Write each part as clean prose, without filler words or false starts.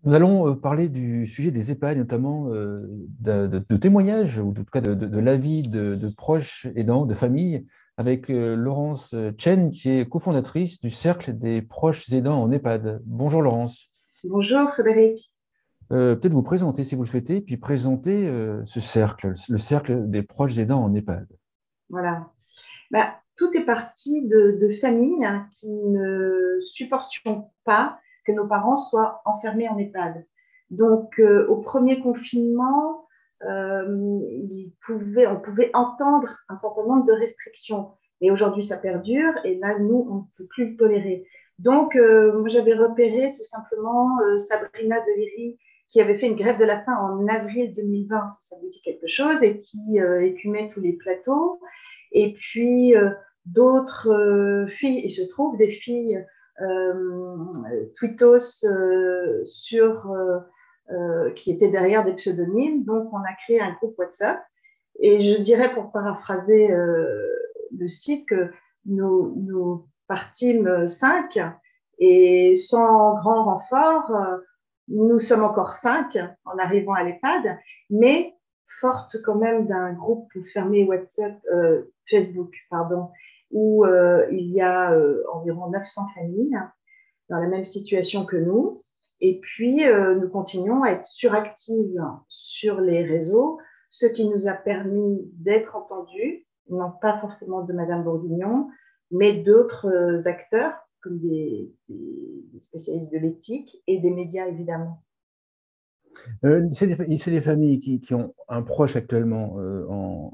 Nous allons parler du sujet des EHPAD, notamment de témoignages, ou en tout cas de l'avis de proches aidants, de familles, avec Laurence Chen, qui est cofondatrice du Cercle des proches aidants en EHPAD. Bonjour Laurence. Bonjour Frédéric. Peut-être vous présenter si vous le souhaitez, puis présenter ce cercle, le Cercle des proches aidants en EHPAD. Voilà. Tout est parti de familles qui ne supportions pas que nos parents soient enfermés en EHPAD. Donc, au premier confinement, on pouvait entendre un certain nombre de restrictions. Mais aujourd'hui, ça perdure et là, nous, on ne peut plus le tolérer. Donc, moi, j'avais repéré tout simplement Sabrina Deliri, qui avait fait une grève de la faim en avril 2020, si ça vous dit quelque chose, et qui écumait tous les plateaux. Et puis, d'autres filles, il se trouve des filles tweetos qui étaient derrière des pseudonymes. Donc, on a créé un groupe WhatsApp. Et je dirais, pour paraphraser le site, que nous partîmes 5 et sans grand renfort, nous sommes encore 5 en arrivant à l'EHPAD, mais forte quand même d'un groupe fermé WhatsApp, Facebook, pardon, où il y a environ 900 familles dans la même situation que nous. Et puis, nous continuons à être suractives sur les réseaux, ce qui nous a permis d'être entendus, non pas forcément de Madame Bourguignon, mais d'autres acteurs, comme des spécialistes de l'éthique et des médias, évidemment. C'est des familles qui ont un proche actuellement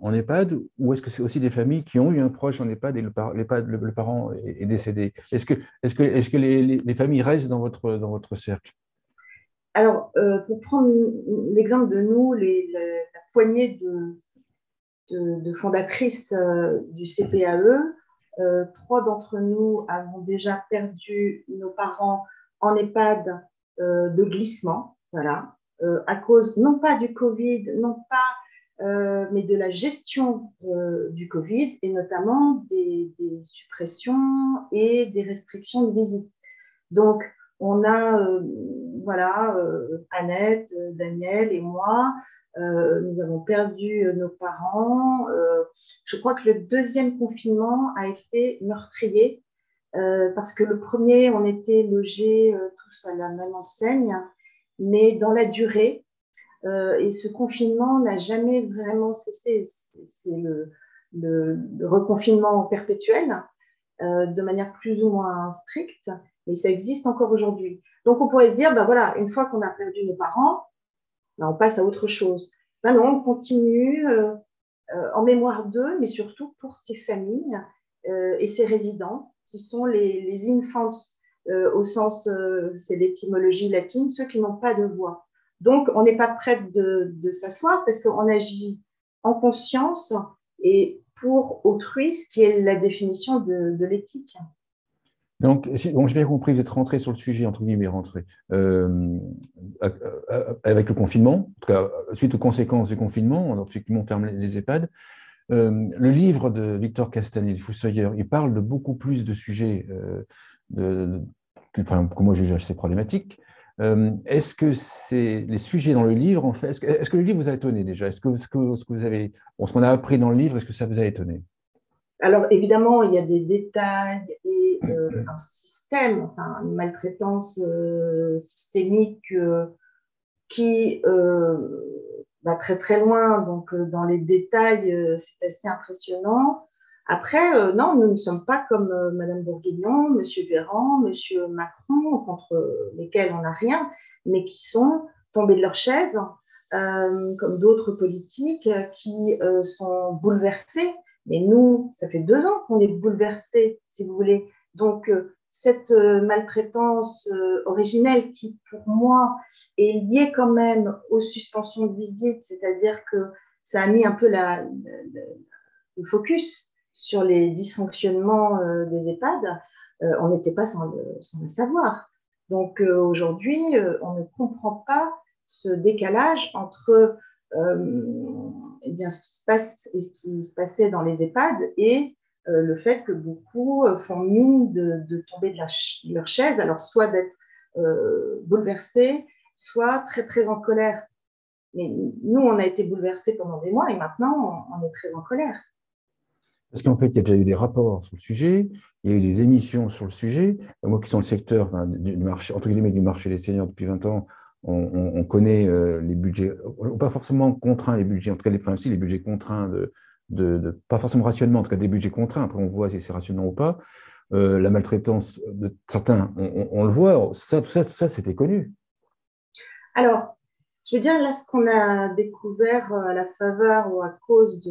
en EHPAD, ou est-ce que c'est aussi des familles qui ont eu un proche en EHPAD et le parent est décédé? Est-ce que les familles restent dans votre cercle? Alors, pour prendre l'exemple de nous, la poignée de fondatrices du CPAE, 3 d'entre nous avons déjà perdu nos parents en EHPAD de glissement, voilà, à cause non pas du Covid, non pas, mais de la gestion du Covid et notamment des suppressions et des restrictions de visite. Donc, on a, voilà, Annette, Daniel et moi, nous avons perdu nos parents. Je crois que le deuxième confinement a été meurtrier parce que le premier, on était logés tous à la même enseigne, mais dans la durée. Et ce confinement n'a jamais vraiment cessé. C'est le reconfinement perpétuel de manière plus ou moins stricte, mais ça existe encore aujourd'hui. Donc on pourrait se dire, ben voilà, une fois qu'on a perdu nos parents, ben on passe à autre chose. Ben non, on continue en mémoire d'eux, mais surtout pour ces familles et ces résidents qui sont les infants au sens, c'est l'étymologie latine, ceux qui n'ont pas de voix. Donc on n'est pas prêt de s'asseoir parce qu'on agit en conscience et pour autrui, ce qui est la définition de l'éthique. Donc, bon, j'ai bien compris, vous êtes rentré sur le sujet, entre guillemets, rentré, avec le confinement, en tout cas, suite aux conséquences du confinement, on a effectivement fermé les EHPAD. Le livre de Victor Castanet, Le Fossoyeur, il parle de beaucoup plus de sujets que moi je juge assez problématiques. Est-ce que c'est les sujets dans le livre, en fait, est-ce que le livre vous a étonné déjà? Ce que vous avez, bon, ce qu'on a appris dans le livre, est-ce que ça vous a étonné? Alors évidemment, il y a des détails et un système, enfin, une maltraitance systémique qui va très très loin. Donc dans les détails, c'est assez impressionnant. Après, non, nous ne sommes pas comme Madame Bourguignon, Monsieur Véran, Monsieur Macron, contre lesquels on n'a rien, mais qui sont tombés de leur chaise, comme d'autres politiques qui sont bouleversés. Mais nous, ça fait 2 ans qu'on est bouleversés, si vous voulez. Donc, cette maltraitance originelle qui, pour moi, est liée quand même aux suspensions de visite, c'est-à-dire que ça a mis un peu le focus sur les dysfonctionnements des EHPAD, on n'était pas sans le savoir. Donc aujourd'hui, on ne comprend pas ce décalage entre eh bien, ce qui se passe et ce qui se passait dans les EHPAD et le fait que beaucoup font mine de tomber de leur chaise, alors soit d'être bouleversés, soit très, très en colère. Mais nous, on a été bouleversés pendant des mois et maintenant, on est très en colère. Parce qu'en fait, il y a déjà eu des rapports sur le sujet, il y a eu des émissions sur le sujet. Moi qui suis dans le secteur du marché, entre guillemets, du marché des seniors depuis 20 ans, on connaît les budgets, pas forcément contraints les budgets, en tout cas, enfin, si, les budgets contraints, pas forcément rationnellement, en tout cas des budgets contraints, après on voit si c'est rationnant ou pas. La maltraitance de certains, on le voit, tout ça c'était connu. Alors, je veux dire, là, ce qu'on a découvert à la faveur ou à cause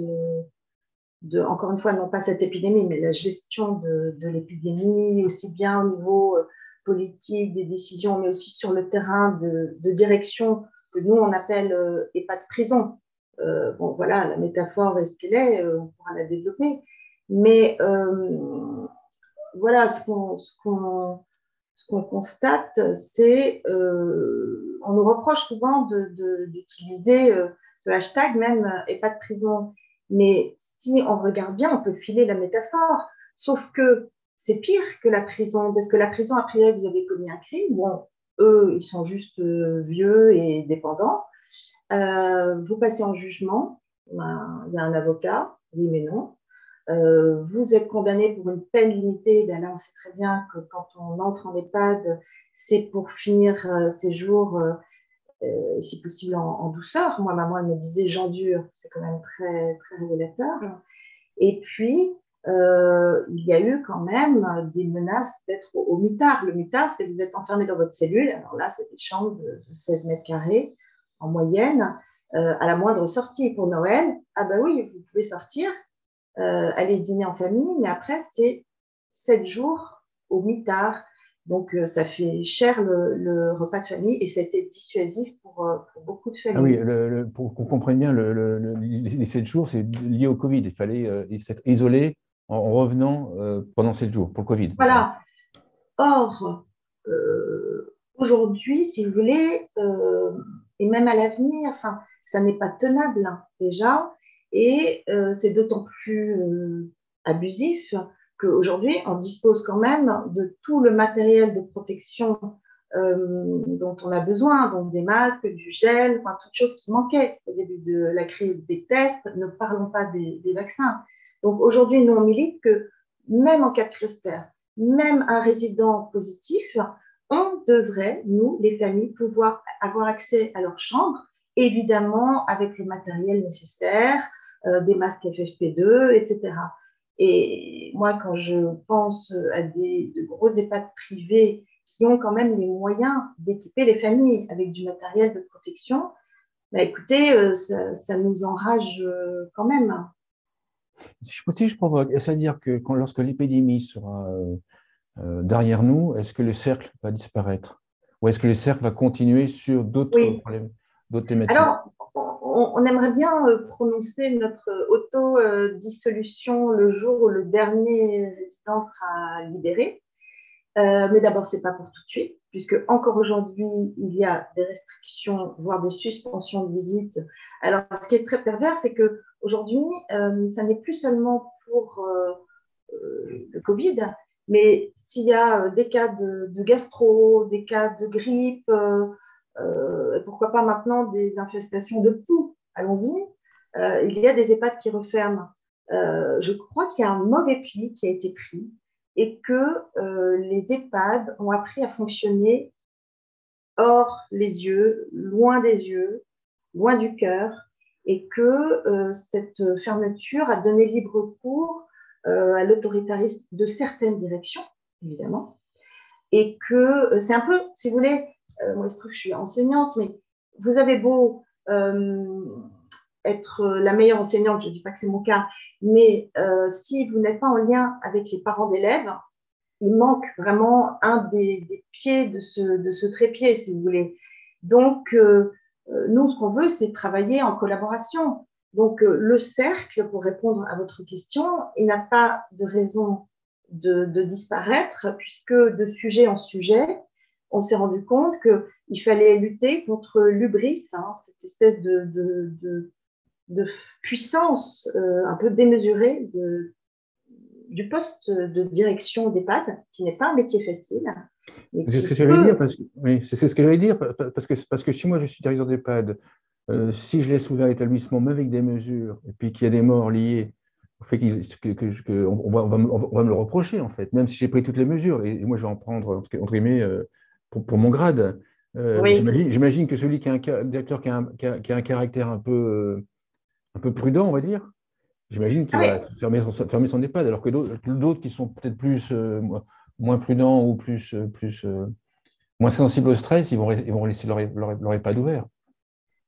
encore une fois, non pas cette épidémie, mais la gestion de l'épidémie, aussi bien au niveau politique, des décisions, mais aussi sur le terrain de direction que nous, on appelle EHPAD prison. Bon, voilà, la métaphore est ce qu'elle est, on pourra la développer. Mais voilà, ce qu'on constate, c'est on nous reproche souvent d'utiliser ce hashtag même EHPAD prison. Mais si on regarde bien, on peut filer la métaphore. Sauf que c'est pire que la prison, parce que la prison, a priori, vous avez commis un crime. Bon, eux, ils sont juste vieux et dépendants. Vous passez en jugement. Ben, il y a un avocat, oui mais non. Vous êtes condamné pour une peine limitée. Ben là, on sait très bien que quand on entre en EHPAD, c'est pour finir ses jours si possible en douceur. Moi, maman, elle me disait j'endure, c'est quand même très, très révélateur. Et puis, il y a eu quand même des menaces d'être au mitard. Le mitard, c'est que vous êtes enfermé dans votre cellule. Alors là, c'est des chambres de 16 mètres carrés en moyenne. À la moindre sortie pour Noël, ah ben oui, vous pouvez sortir, aller dîner en famille, mais après, c'est 7 jours au mitard. Donc, ça fait cher le repas de famille et ça a été dissuasif pour beaucoup de Ah oui, familles. pour qu'on comprenne bien, les 7 jours, c'est lié au Covid. Il fallait s'être isolé en revenant pendant 7 jours pour le Covid. Voilà. Or, aujourd'hui, si vous voulez, et même à l'avenir, enfin, ça n'est pas tenable hein, déjà, et c'est d'autant plus abusif qu'aujourd'hui, on dispose quand même de tout le matériel de protection dont on a besoin, donc des masques, du gel, enfin, toutes choses qui manquaient au début de la crise, des tests, ne parlons pas des vaccins. Donc aujourd'hui, nous, on milite que même en cas de cluster, même un résident positif, on devrait, nous, les familles, pouvoir avoir accès à leur chambre, évidemment avec le matériel nécessaire, des masques FFP2, etc. Et moi, quand je pense à de gros EHPAD privés qui ont quand même les moyens d'équiper les familles avec du matériel de protection, bah, écoutez, ça nous enrage quand même. Si je provoque, est-ce à dire que lorsque l'épidémie sera derrière nous, est-ce que le cercle va disparaître? Ou est-ce que le cercle va continuer sur d'autres Oui. problèmes, d'autres thématiques? Alors, on aimerait bien prononcer notre auto-dissolution le jour où le dernier résident sera libéré. Mais d'abord, ce n'est pas pour tout de suite, puisque encore aujourd'hui, il y a des restrictions, voire des suspensions de visite. Alors, ce qui est très pervers, c'est qu'aujourd'hui, ça n'est plus seulement pour le Covid, mais s'il y a des cas de gastro, des cas de grippe, pourquoi pas maintenant des infestations de poux, allons-y, il y a des EHPAD qui referment. Je crois qu'il y a un mauvais pli qui a été pris et que les EHPAD ont appris à fonctionner hors les yeux, loin du cœur, et que cette fermeture a donné libre cours à l'autoritarisme de certaines directions, évidemment, et que c'est un peu, si vous voulez, moi il se trouve que je suis enseignante, mais vous avez beau être la meilleure enseignante, je ne dis pas que c'est mon cas, mais si vous n'êtes pas en lien avec les parents d'élèves, il manque vraiment un des pieds de ce trépied, si vous voulez. Donc, nous, ce qu'on veut, c'est travailler en collaboration. Donc, le cercle, pour répondre à votre question, il n'a pas de raison de disparaître, puisque de sujet en sujet, on s'est rendu compte qu'il fallait lutter contre l'hubris, hein, cette espèce de puissance un peu démesurée du poste de direction d'EHPAD, qui n'est pas un métier facile. C'est ce que j'allais dire, oui, c'est ce que j'allais dire, parce que chez moi, je suis directeur d'EHPAD. Si je laisse ouvert l'établissement, même avec des mesures, et puis qu'il y a des morts liées au fait on va me le reprocher, en fait, même si j'ai pris toutes les mesures, et moi, je vais en prendre, entre guillemets, pour mon grade. Oui. J'imagine que celui qui a un directeur qui a un caractère un peu prudent, on va dire, j'imagine qu'il Ah va oui. fermer son EHPAD, alors que d'autres qui sont peut-être plus, moins prudents ou moins sensibles au stress, ils vont laisser leur EHPAD ouvert.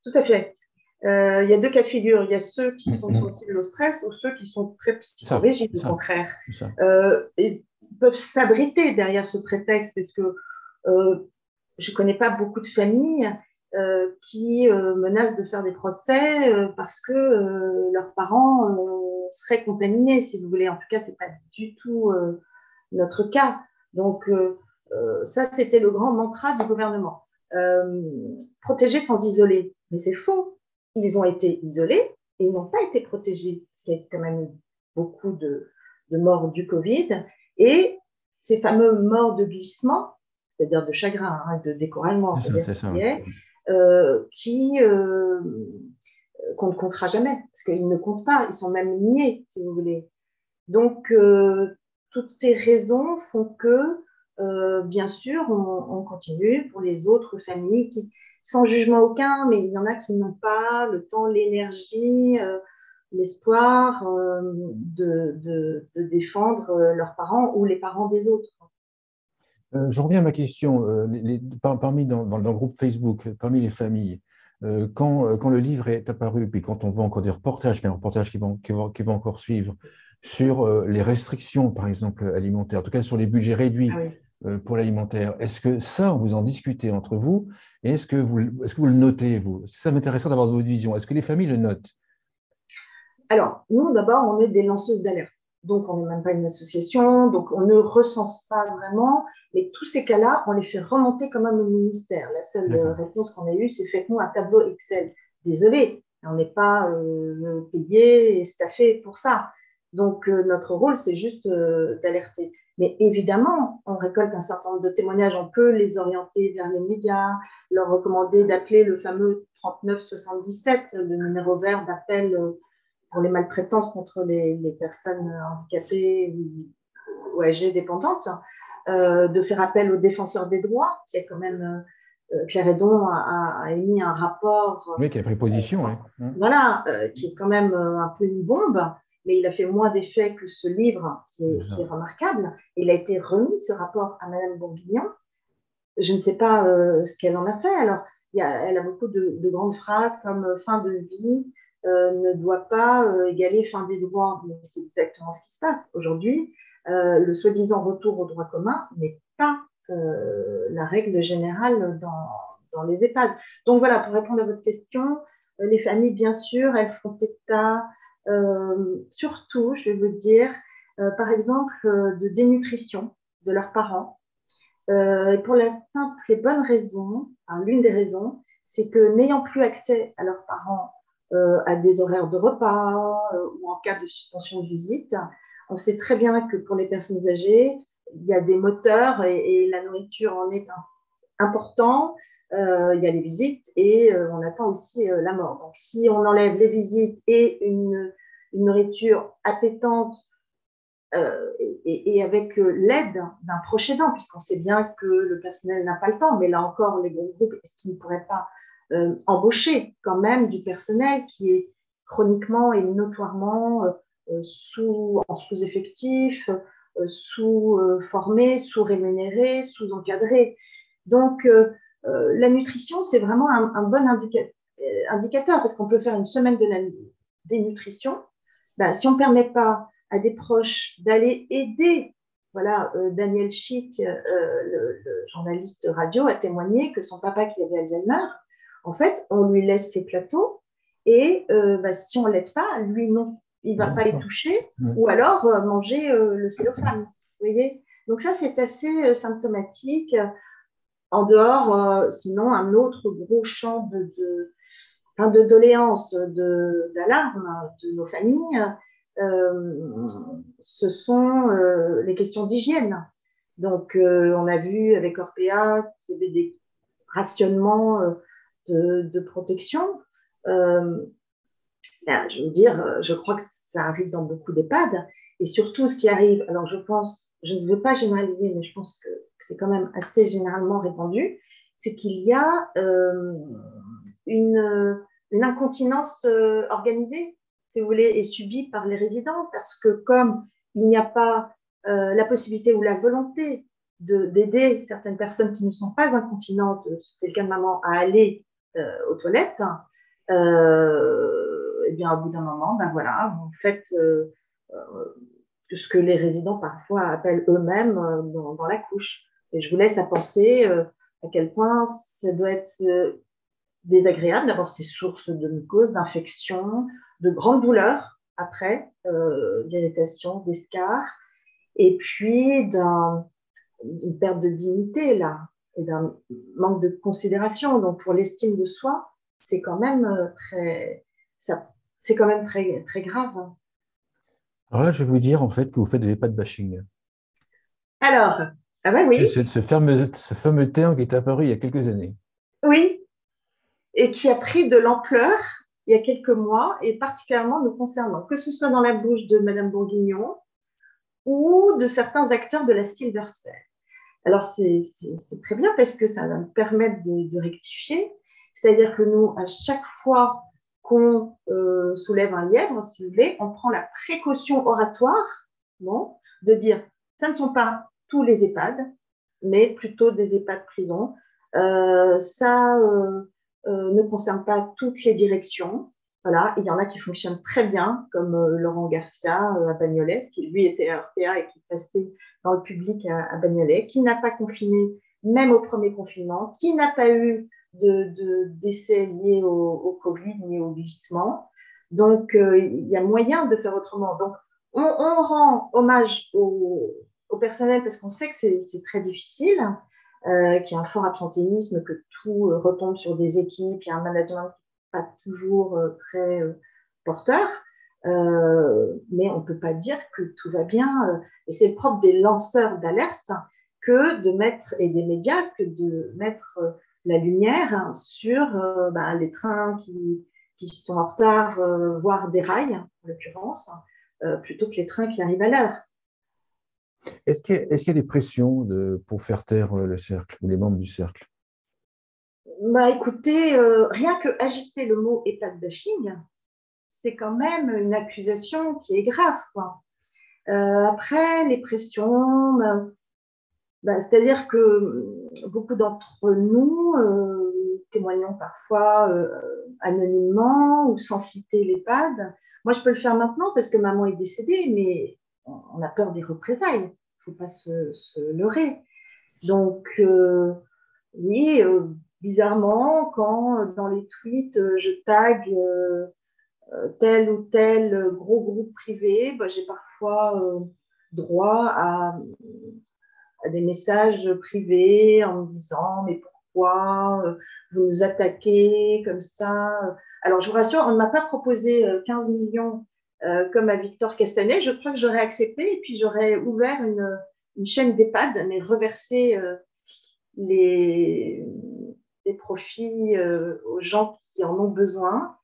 Tout à fait. Il y a deux cas de figure. Il y a ceux qui sont sensibles au stress ou ceux qui sont très psychorigides, au contraire. Et ils peuvent s'abriter derrière ce prétexte, parce que je ne connais pas beaucoup de familles qui menacent de faire des procès parce que leurs parents seraient contaminés, si vous voulez. En tout cas, ce n'est pas du tout notre cas. Donc, ça, c'était le grand mantra du gouvernement. Protéger sans isoler. Mais c'est faux. Ils ont été isolés et ils n'ont pas été protégés. Il y a quand même eu beaucoup de morts du Covid. Et ces fameux morts de glissement, c'est-à-dire de chagrin, hein, de découragement, c'est ça, ouais. Qu'on ne comptera jamais, parce qu'ils ne comptent pas, ils sont même niés, si vous voulez. Donc, toutes ces raisons font que, bien sûr, on continue pour les autres familles qui, sans jugement aucun, mais il y en a qui n'ont pas le temps, l'énergie, l'espoir de défendre leurs parents ou les parents des autres. Je reviens à ma question. Parmi dans le groupe Facebook, parmi les familles, quand le livre est apparu, puis quand on voit encore des reportages, mais des reportages qui vont encore suivre, sur les restrictions, par exemple, alimentaires, en tout cas sur les budgets réduits pour l'alimentaire, est-ce que ça, vous en discutez entre vous, et est-ce que vous le notez, vous? Ça m'intéresserait d'avoir votre vision. Est-ce que les familles le notent? Alors, nous, d'abord, on est des lanceuses d'alerte. Donc, on n'est même pas une association, donc on ne recense pas vraiment. Mais tous ces cas-là, on les fait remonter quand même au ministère. La seule réponse qu'on a eue, c'est faites-nous un tableau Excel. Désolé, on n'est pas payé et staffé pour ça. Donc, notre rôle, c'est juste d'alerter. Mais évidemment, on récolte un certain nombre de témoignages. On peut les orienter vers les médias, leur recommander d'appeler le fameux 3977, le numéro vert d'appel pour les maltraitances contre les personnes handicapées ou âgées dépendantes, de faire appel au défenseur des droits, qui est quand même, Claire Hédon a émis un rapport. Oui, qui a pris position. Voilà, qui est quand même un peu une bombe, mais il a fait moins d'effet que ce livre qui est remarquable. Il a été remis, ce rapport, à Madame Bourguignon. Je ne sais pas ce qu'elle en a fait. Alors, elle a beaucoup de grandes phrases comme fin de vie ne doit pas égaler fin des droits. Mais c'est exactement ce qui se passe aujourd'hui. Le soi-disant retour au droit commun n'est pas la règle générale dans les EHPAD. Donc voilà, pour répondre à votre question, les familles, bien sûr, elles font état, surtout, je vais vous dire, par exemple, de dénutrition de leurs parents. Et pour la simple et bonne raison, enfin, l'une des raisons, c'est que n'ayant plus accès à leurs parents à des horaires de repas ou en cas de suspension de visite, on sait très bien que pour les personnes âgées, il y a des moteurs et la nourriture en est important. Il y a les visites et on attend aussi la mort. Donc, si on enlève les visites et une nourriture appétante, et avec l'aide d'un proche aidant, puisqu'on sait bien que le personnel n'a pas le temps, mais là encore, les gros groupes, est-ce qu'ils ne pourraient pas embaucher quand même du personnel qui est chroniquement et notoirement en sous-effectif, sous-formé, sous-rémunéré, sous-encadré. Donc, la nutrition, c'est vraiment un bon indicateur, parce qu'on peut faire une semaine de la dénutrition. Ben, si on ne permet pas à des proches d'aller aider. Voilà, Daniel Chic, le journaliste radio, a témoigné que son papa qui avait Alzheimer, en fait, on lui laisse le plateau et si on ne l'aide pas, lui, non, il ne va pas y toucher ou alors manger le cellophane. Vous voyez. Donc ça, c'est assez symptomatique. En dehors, sinon, un autre gros champ de doléances, d'alarme de nos familles, ce sont les questions d'hygiène. Donc, on a vu avec Orpea qu'il y avait des rationnements de protection. Je veux dire, je crois que ça arrive dans beaucoup d'EHPAD. Et surtout, ce qui arrive, alors je ne veux pas généraliser, mais je pense que c'est quand même assez généralement répandu, c'est qu'il y a une incontinence organisée, si vous voulez, et subie par les résidents, parce que comme il n'y a pas la possibilité ou la volonté d'aider certaines personnes qui ne sont pas incontinentes, c'est le cas de maman, à aller aux toilettes, et bien, au bout d'un moment, ben voilà, vous faites ce que les résidents parfois appellent eux-mêmes dans la couche. Et je vous laisse à penser à quel point ça doit être désagréable d'avoir ces sources de mycose, d'infection, de grandes douleurs après, d'irritation, d'escarres, et puis d'une perte de dignité là, et d'un manque de considération. Donc pour l'estime de soi, c'est quand même c'est quand même très, très grave. Alors là, je vais vous dire en fait que vous faites de l'EHPAD bashing. Alors, ah ben oui, C'est ce fameux terme qui est apparu il y a quelques années. oui, et qui a pris de l'ampleur il y a quelques mois, et particulièrement nous concernant, que ce soit dans la bouche de Madame Bourguignon ou de certains acteurs de la Silversphère. Alors, c'est très bien parce que ça va me permettre de rectifier. C'est-à-dire que nous, à chaque fois qu'on soulève un lièvre, si vous voulez, on prend la précaution oratoire, bon, de dire ça ne sont pas tous les EHPAD, mais plutôt des EHPAD prison. Ça ne concerne pas toutes les directions. Voilà, il y en a qui fonctionnent très bien, comme Laurent Garcia à Bagnolet, qui lui était à RPA et qui passait dans le public à Bagnolet, qui n'a pas confiné, même au premier confinement, qui n'a pas eu d'essais liés au Covid ni au glissement. Donc, il y a moyen de faire autrement. Donc, on rend hommage au personnel parce qu'on sait que c'est très difficile, qu'il y a un fort absentéisme, que tout retombe sur des équipes, il y a un management pas toujours très porteur, mais on ne peut pas dire que tout va bien. Et c'est le propre des lanceurs d'alerte que de mettre, et des médias, que de mettre la lumière sur les trains qui sont en retard, voire déraillent, en l'occurrence, plutôt que les trains qui arrivent à l'heure. Est-ce qu'il y a des pressions pour faire taire le cercle ou les membres du cercle? Écoutez, rien que agiter le mot EHPAD bashing, c'est quand même une accusation qui est grave, quoi. Après, les pressions, c'est-à-dire que beaucoup d'entre nous témoignons parfois anonymement ou sans citer l'EHPAD. Moi, je peux le faire maintenant parce que maman est décédée, mais on a peur des représailles. Il ne faut pas se leurrer. Donc, oui, bizarrement, quand dans les tweets, je tag tel ou tel gros groupe privé, j'ai parfois droit à des messages privés en me disant « mais pourquoi vous nous attaquez comme ça ?» Alors, je vous rassure, on ne m'a pas proposé 15 millions comme à Victor Castanet. Je crois que j'aurais accepté et puis j'aurais ouvert une chaîne d'EHPAD, mais reversé les profits aux gens qui en ont besoin.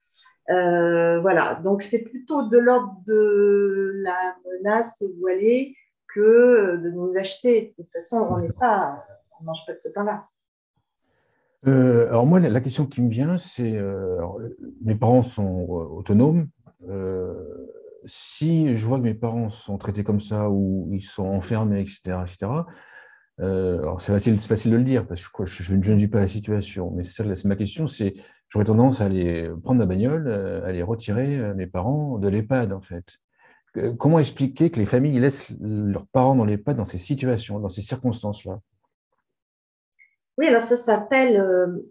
Voilà, donc c'est plutôt de l'ordre de la menace voilée que de nous acheter. De toute façon, on ne mange pas de ce pain-là. Alors moi, la question qui me vient, c'est, mes parents sont autonomes. Si je vois que mes parents sont traités comme ça ou ils sont enfermés, etc., etc., alors c'est facile de le dire parce que je ne vis pas la situation, mais c'est ma question, c'est j'aurais tendance à aller prendre ma bagnole, à aller retirer mes parents de l'EHPAD en fait. Comment expliquer que les familles laissent leurs parents dans l'EHPAD dans ces situations, dans ces circonstances-là? Oui, alors ça s'appelle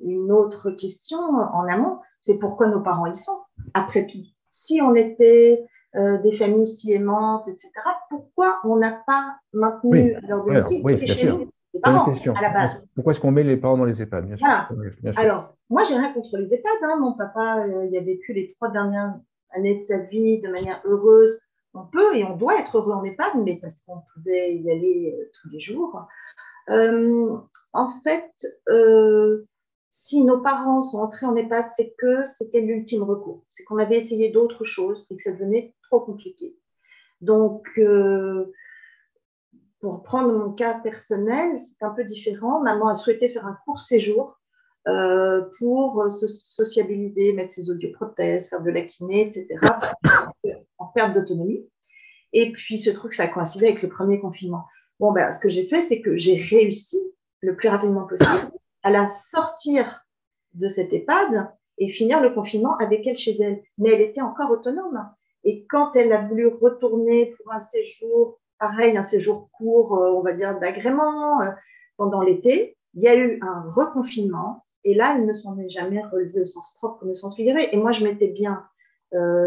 une autre question en amont, c'est pourquoi nos parents y sont, après tout. Si on était des familles si aimantes, etc., pourquoi on n'a pas maintenu leur domicile oui, qui est bien chez sûr. nous, les Bonne parents, question. à la base. Pourquoi est-ce qu'on met les parents dans les EHPAD? Bien sûr. Voilà. Bien sûr. Alors, moi, j'ai rien contre les EHPAD. Hein. Mon papa, il a vécu les 3 dernières années de sa vie de manière heureuse, on peut et on doit être heureux en EHPAD, mais parce qu'on pouvait y aller tous les jours. En fait, si nos parents sont entrés en EHPAD, c'est que c'était l'ultime recours. C'est qu'on avait essayé d'autres choses et que ça devenait trop compliqué. Donc, pour prendre mon cas personnel, c'est un peu différent. Maman a souhaité faire un court séjour pour se sociabiliser, mettre ses audioprothèses, faire de la kiné, etc., en perte d'autonomie. Et puis, ce truc, ça a coïncidé avec le premier confinement. Bon, ben, ce que j'ai fait, c'est que j'ai réussi le plus rapidement possible à la sortir de cette EHPAD et finir le confinement avec elle chez elle. Mais elle était encore autonome. Et quand elle a voulu retourner pour un séjour, pareil, un séjour court, on va dire d'agrément, pendant l'été, il y a eu un reconfinement. Et là, elle ne s'en est jamais relevée au sens propre comme au sens figuré. Et moi, je m'étais bien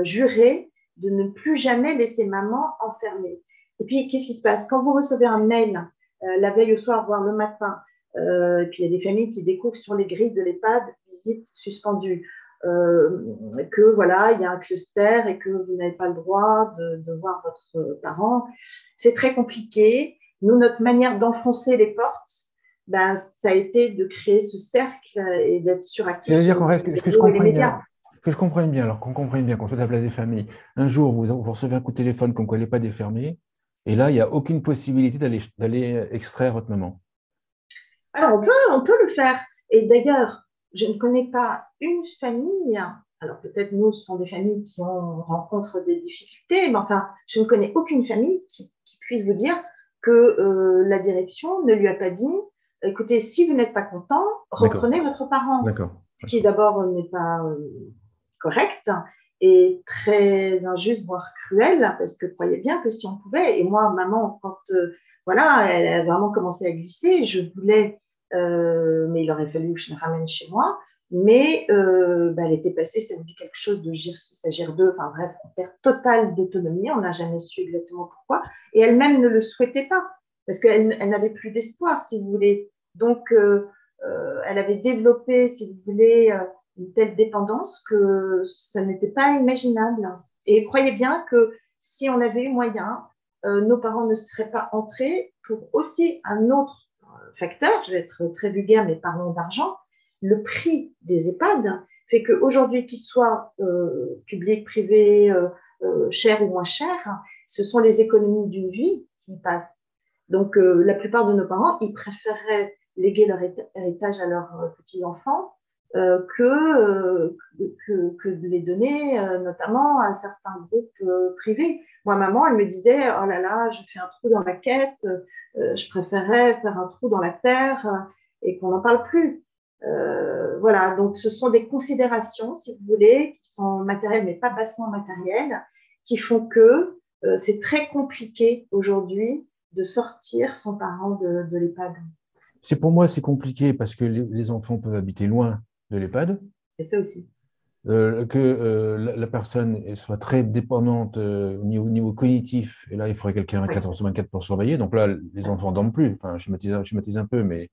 juré de ne plus jamais laisser maman enfermée. Et puis, qu'est-ce qui se passe? Quand vous recevez un mail la veille au soir, voire le matin, et puis il y a des familles qui découvrent sur les grilles de l'EHPAD visite suspendue, que voilà, il y a un cluster et que vous n'avez pas le droit de voir votre parent. C'est très compliqué. Nous, notre manière d'enfoncer les portes, ben, ça a été de créer ce cercle et d'être suractif C'est-à-dire sur qu'en fait, les réseaux et les médias. que je comprenne bien, alors qu'on comprenne bien, qu'on soit de la place des familles, un jour, vous recevez un coup de téléphone comme quoi l'EHPAD est fermé, et là, il n'y a aucune possibilité d'aller extraire votre maman. Alors, on peut le faire. Et d'ailleurs, je ne connais pas une famille, alors peut-être nous, ce sont des familles qui rencontrent des difficultés, mais enfin, je ne connais aucune famille qui puisse vous dire que la direction ne lui a pas dit, écoutez, si vous n'êtes pas content, reprenez votre parent. D'accord. Ce qui d'abord n'est pas correct et très injuste, voire cruel, parce que croyez bien que si on pouvait, et moi, maman, quand voilà, elle a vraiment commencé à glisser, je voulais mais il aurait fallu que je la ramène chez moi. Mais bah, elle était passée, ça vous dit quelque chose de GIR 6 à GIR 2, enfin bref, en perte totale d'autonomie, on n'a jamais su exactement pourquoi. Et elle-même ne le souhaitait pas, parce qu'elle n'avait plus d'espoir, si vous voulez. Donc, elle avait développé, si vous voulez, une telle dépendance que ça n'était pas imaginable. Et croyez bien que si on avait eu moyen, nos parents ne seraient pas entrés pour aussi un autre facteur, je vais être très vulgaire, mais parlons d'argent, le prix des EHPAD fait qu'aujourd'hui, qu'ils soient publics, privés, chers ou moins chers, ce sont les économies d'une vie qui passent. Donc, la plupart de nos parents, ils préféreraient léguer leur héritage à leurs petits-enfants que de les donner notamment à certains groupes privés. Moi, maman, elle me disait, oh là là, je fais un trou dans la caisse, je préférais faire un trou dans la terre et qu'on n'en parle plus. Voilà, donc ce sont des considérations, si vous voulez, qui sont matérielles, mais pas bassement matérielles, qui font que c'est très compliqué aujourd'hui de sortir son parent de l'EHPAD. C'est pour moi, c'est compliqué parce que les enfants peuvent habiter loin de l'EHPAD, C'est ça aussi. que la personne soit très dépendante au niveau cognitif, et là, il faudrait quelqu'un à Oui. 14-24 pour surveiller. Donc là, les enfants dorment plus. Enfin, je schématise un peu, mais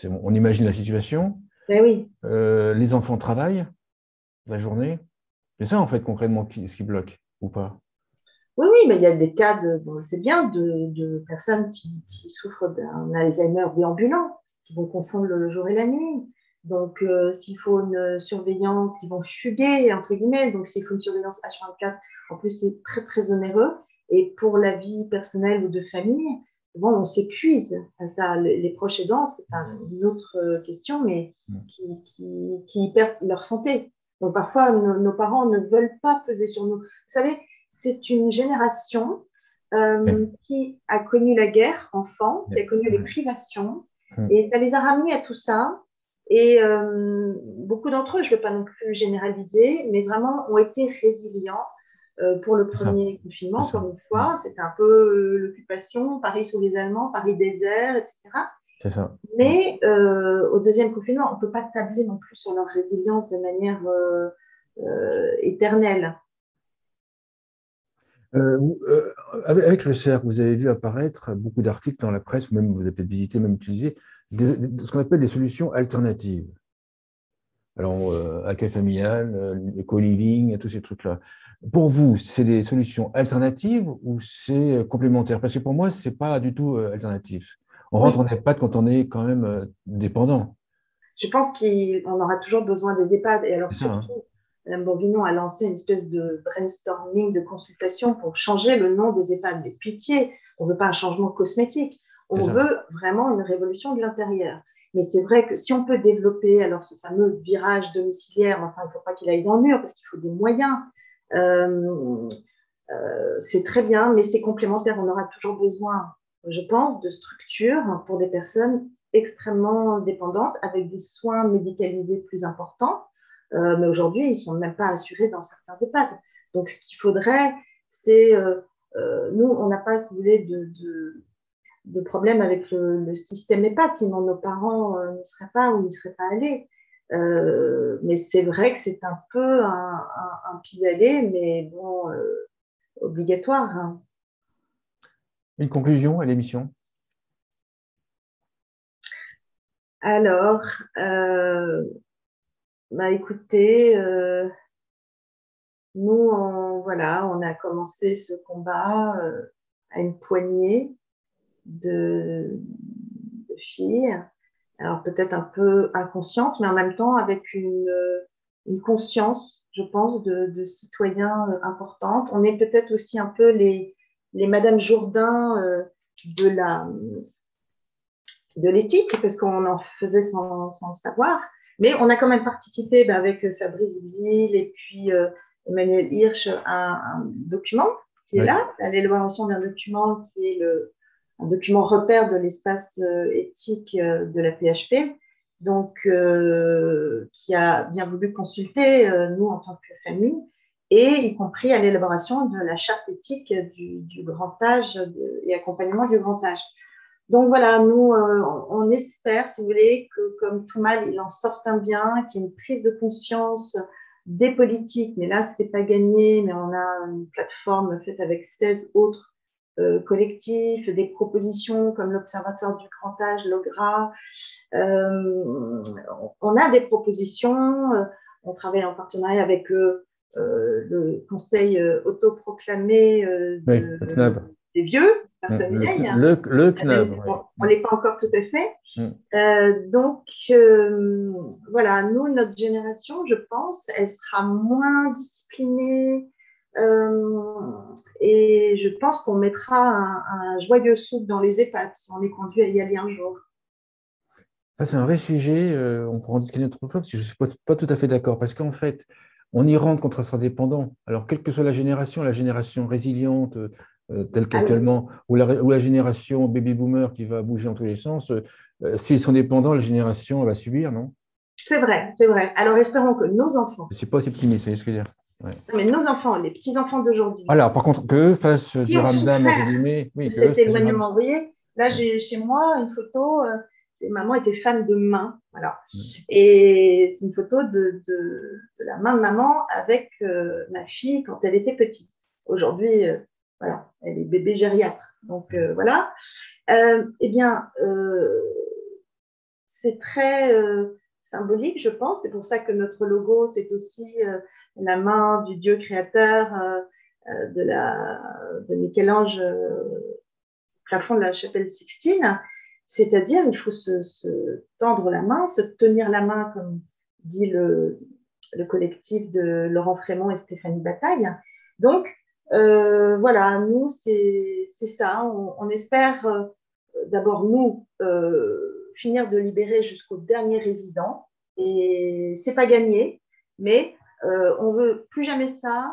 on imagine la situation. Ben oui. Les enfants travaillent la journée. C'est ça, en fait, concrètement, ce qui bloque, ou pas? Oui, oui, mais il y a des cas bon, c'est bien, de personnes qui souffrent d'un Alzheimer déambulant, qui vont confondre le jour et la nuit. Donc, s'il faut une surveillance, qui vont fuguer, entre guillemets. Donc, s'il faut une surveillance H24, en plus, c'est très, très onéreux. Et pour la vie personnelle ou de famille, bon, on s'épuise à ça. Les proches aidants, c'est une autre question, mais qui perdent leur santé. Donc, parfois, nos parents ne veulent pas peser sur nous. Vous savez, c'est une génération qui a connu la guerre enfant, qui a connu les privations, et ça les a ramenés à tout ça. Et beaucoup d'entre eux, je ne veux pas non plus généraliser, mais vraiment ont été résilients pour le premier confinement, encore une fois. C'était un peu l'occupation, Paris sous les Allemands, Paris désert, etc. C'est ça. Mais au deuxième confinement, on ne peut pas tabler non plus sur leur résilience de manière éternelle. Avec le cercle, vous avez vu apparaître beaucoup d'articles dans la presse, ou même vous avez peut-être visité, même utilisé, ce qu'on appelle des solutions alternatives. Alors, accueil familial, le co-living, tous ces trucs-là. Pour vous, c'est des solutions alternatives ou c'est complémentaire? Parce que pour moi, c'est pas du tout alternatif. On rentre en Oui, EHPAD quand on est quand même dépendant. je pense qu'on aura toujours besoin des EHPAD. Et alors C'est ça, hein? surtout, Mme Bourguignon a lancé une espèce de brainstorming, de consultation pour changer le nom des EHPAD. Mais pitié, on ne veut pas un changement cosmétique. C'est On ça. veut vraiment une révolution de l'intérieur. Mais c'est vrai que si on peut développer alors ce fameux virage domiciliaire, enfin, il ne faut pas qu'il aille dans le mur parce qu'il faut des moyens. Euh, c'est très bien, mais c'est complémentaire. On aura toujours besoin, je pense, de structures pour des personnes extrêmement dépendantes avec des soins médicalisés plus importants. Mais aujourd'hui, ils ne sont même pas assurés dans certains EHPAD. Donc, ce qu'il faudrait, c'est, nous, on n'a pas, si vous voulez, de problème avec le système EHPAD, sinon nos parents n'y seraient pas ou n'y seraient pas allés. Mais c'est vrai que c'est un peu un pis-aller, mais bon, obligatoire, hein. Une conclusion à l'émission? Alors, bah écoutez, nous, voilà, on a commencé ce combat à une poignée de filles, alors peut-être un peu inconscientes, mais en même temps avec une conscience, je pense, de citoyens importantes. On est peut-être aussi un peu les Madame Jourdain de de l'éthique, parce qu'on en faisait sans le savoir. Mais on a quand même participé avec Fabrice Xil et puis Emmanuel Hirsch à un document qui est Oui. là, à l'élaboration d'un document qui est un document repère de l'espace éthique de la PHP, donc qui a bien voulu consulter nous en tant que famille, et y compris à l'élaboration de la charte éthique du grand âge et accompagnement du grand âge. Donc voilà, nous, on espère, si vous voulez, que comme tout mal, il en sorte un bien, qu'il y ait une prise de conscience des politiques. Mais là, ce n'est pas gagné, mais on a une plateforme faite avec 16 autres collectifs, des propositions comme l'Observatoire du grand âge, l'OGRA. On a des propositions, on travaille en partenariat avec le conseil autoproclamé Oui, le CNAB. des vieux, personnes vieilles. Le CNAB, On oui. ne l'est pas encore tout à fait. Mm. Donc, voilà, nous, notre génération, je pense, elle sera moins disciplinée et je pense qu'on mettra un joyeux souffle dans les EHPAD si on est conduit à y aller un jour. Ça, c'est un vrai sujet. On pourra en discuter une autre fois parce que je ne suis pas tout à fait d'accord. Parce qu'en fait, on y rentre quand on sera dépendant. Alors, quelle que soit la génération résiliente telle Ah oui, qu'actuellement, ou la génération baby-boomer qui va bouger dans tous les sens, s'ils sont dépendants, la génération elle va subir, non? c'est vrai, c'est vrai. Alors, espérons que nos enfants, Je ne suis pas aussi optimiste, c'est ce que je veux dire. Ouais. mais nos enfants, les petits-enfants d'aujourd'hui, Alors, par contre, qu'eux fassent qui du ont ramdam, entre souffert guillemets, de oui, qu'eux cet fassent du ramdam. éloignement. Vous voyez, là, Ouais. j'ai chez moi une photo. Maman était fan de main. Voilà. Mm. Et c'est une photo de la main de maman avec ma fille quand elle était petite. Aujourd'hui, voilà, elle est bébé gériatre. Donc, voilà. Eh bien, c'est très symbolique, je pense. C'est pour ça que notre logo, c'est aussi la main du Dieu créateur de Michel-Ange, plafond de la chapelle Sixtine. C'est-à-dire, il faut se tendre la main, se tenir la main, comme dit le collectif de Laurent Frémont et Stéphanie Bataille. Donc, voilà, nous, c'est ça. On espère d'abord, nous, finir de libérer jusqu'au dernier résident. Et c'est pas gagné, mais on veut plus jamais ça.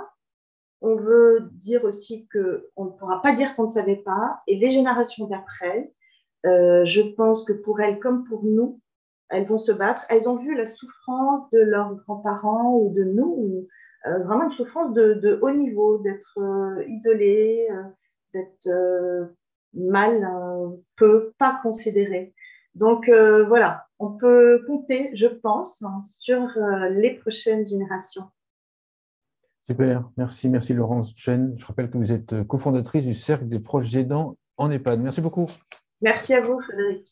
On veut dire aussi qu'on ne pourra pas dire qu'on ne savait pas. Et les générations d'après, je pense que pour elles comme pour nous, elles vont se battre. Elles ont vu la souffrance de leurs grands-parents ou de nous, vraiment une souffrance de haut niveau, d'être isolé, d'être mal, peu, pas considéré. Donc voilà, on peut compter, je pense, hein, sur les prochaines générations. Super, merci Laurence Chen. Je rappelle que vous êtes cofondatrice du Cercle des proches aidants en EHPAD. Merci beaucoup. Merci à vous, Frédéric.